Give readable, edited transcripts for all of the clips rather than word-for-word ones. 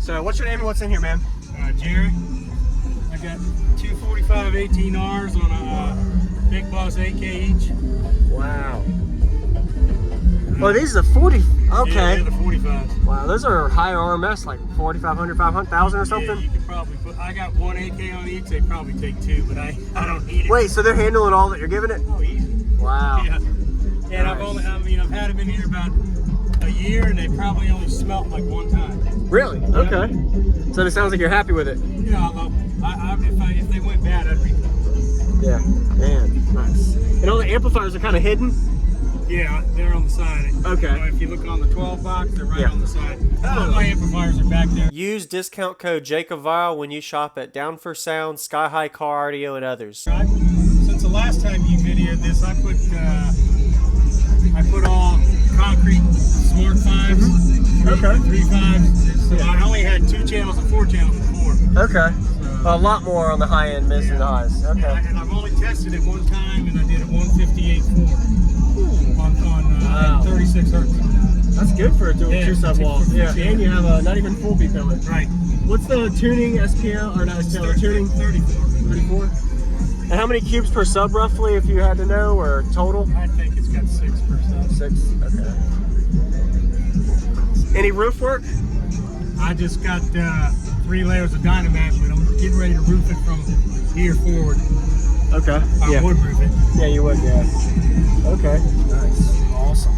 So what's your name and what's in here, man? Jerry. I got 245 18Rs on a Big Boss 8K each. Wow. Oh, these are 40. Okay. Yeah, they're the 45s. Wow, those are higher RMS, like 4,500, 500,000 or something. Yeah, you could probably put. I got one AK on each. They probably take two, but I don't need it. Wait, so they're handling all that you're giving it? Oh, easy. Wow. Yeah. And Nice. I've had them in here about a year, and they probably only smelt like one time. Really? Yeah. Okay. So it sounds like you're happy with it. You know, if they went bad, I'd be. Yeah. Man, nice. And all the amplifiers are kind of hidden. Yeah, they're on the side. Okay. So if you look on the 12 box, they're right Yeah. on the side. All my amplifiers are back there. Use discount code JacobViral when you shop at Down for Sound, SkyHigh Car Audio, and others. Since the last time you videoed this, I put all concrete smart 5s, Okay. 3 5s. So I only had 2 channels and 4 channels before. Okay. A lot more on the high end, mids and highs. Okay. And I've only tested it one time, and I did a 158.4 on 36 hertz. That's good for a dual Yeah, 2-sub wall. Yeah. And you have a not even full beat pillar. Right. What's the tuning SPL or not SPL? The tuning 34. 34. And how many cubes per sub roughly, if you had to know, or total? I think it's got 6 per sub. 6. Okay. Any roof work? I just got 3 layers of dynamite with them. Getting ready to roof it from here forward. Okay. I would roof it. Yeah, you would. Yeah. Okay. Nice. Awesome.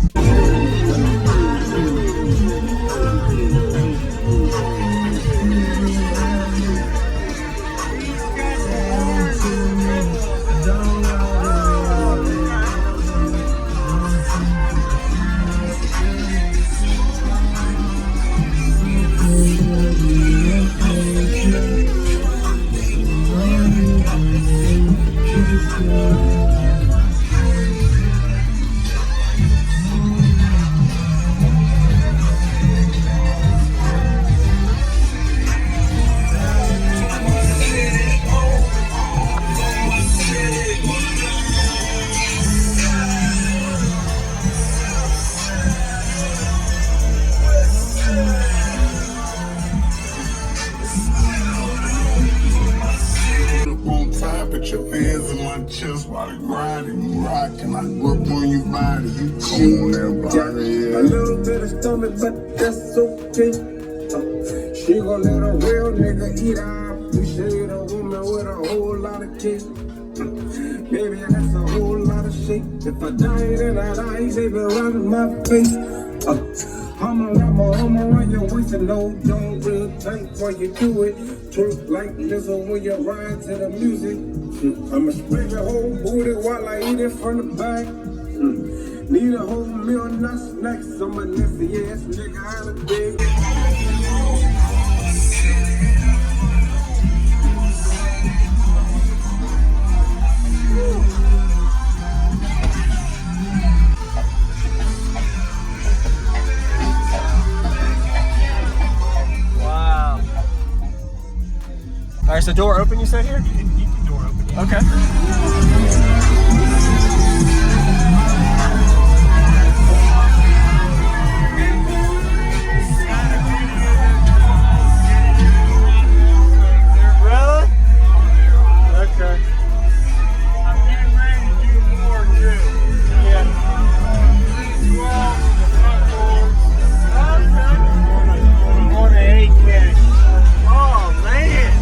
Put your hands in my chest while they riding, rockin' like work on your body. You cool everybody, yeah. A little bit of stomach, but that's okay. She gon' let a real nigga eat. I appreciate a woman with a whole lot of cake. Baby, that's a whole lot of shit. If I die, then I die. They be running my face. I'ma run your waist and no, don't real tight while you do it. Twerk like Lizzo when you ride to the music. I'ma spread your whole booty while I eat it from the back. Need a whole meal, not snacks. I'm a nasty ass nigga out of day. All right, so door open, you said here? You can keep the door open. Yeah. Okay. Really? Okay. I'm getting ready to do more too. Yeah. 12 on the front doors. Okay. On the 8K. Oh, man.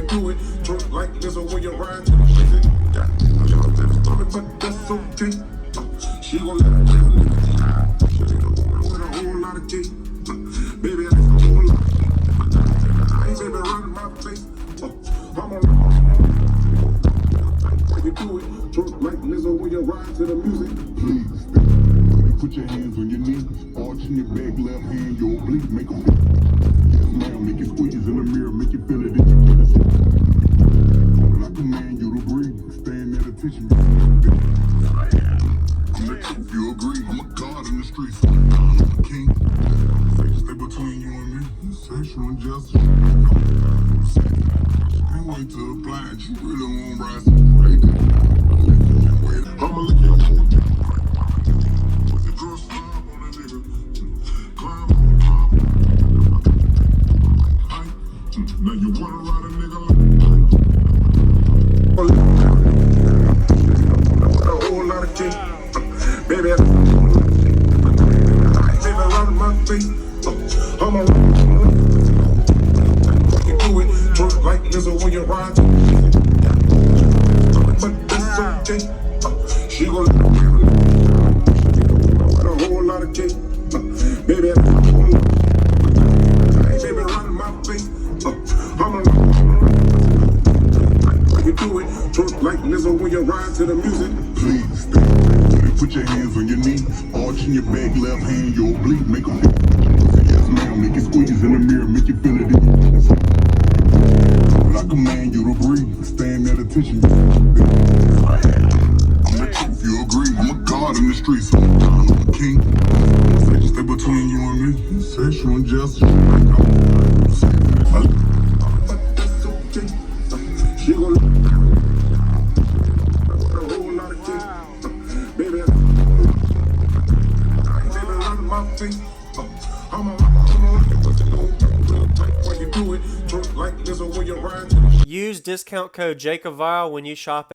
do it, twerk like Lizzo when you ride to the music. But that's okay. She gon' let it go. With a whole lot of cake. Baby, that's a whole lot. I ain't baby running my face. I'm a you do it, twerk like Lizzo when you ride to the music. Please, put your hands on your knees, arching your back, left hand, your oblique, make them yes, ma'am, make you squeeze in the mirror, make you feel it in your chest. And I command you to breathe, stand at attention. If you agree, I'm a god in the streets, I'm a king. Stay between you and me, sexual injustice. Can't wait to apply it, you really won't rise to the break. I'ma lick your whole dick. Put the girl slob on a nigga. Climb on top. Now you wanna ride a nigga A whole lot of cake. Baby, around my face. I'm a you do it, twerk like Lizzo when you ride. But that's okay. She gon' let a whole lot of cake. Baby, baby, around my face. I'm a you do it, twerk like Lizzo when you ride to the music. please, put your hands on your knees, arching your back, left hand, your oblique, make them yes, ma'am, make you squeeze in the mirror, make you feel it in your chest. But I command you to breathe, stand at attention. If you agree, I'm a god in the streets, I'm a king. Stay between you and me, sexual injustice. But that's okay. She gon' a whole lot of cake. Baby, around my face. I'm a when you do it, twerk like Lizzo when you ride. Use discount code JacobViral when you shop